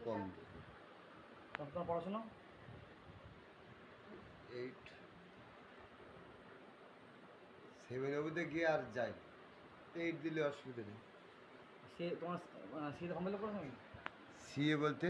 কম দেবে। তোমার পড়াশোনা? 8 7 অবধি গিয়ে আর যাই, 8 দিলে অসুবিধা নেই। সে তোমার সিএ কমপ্লিট করেছো নাকি? সিএ বলতে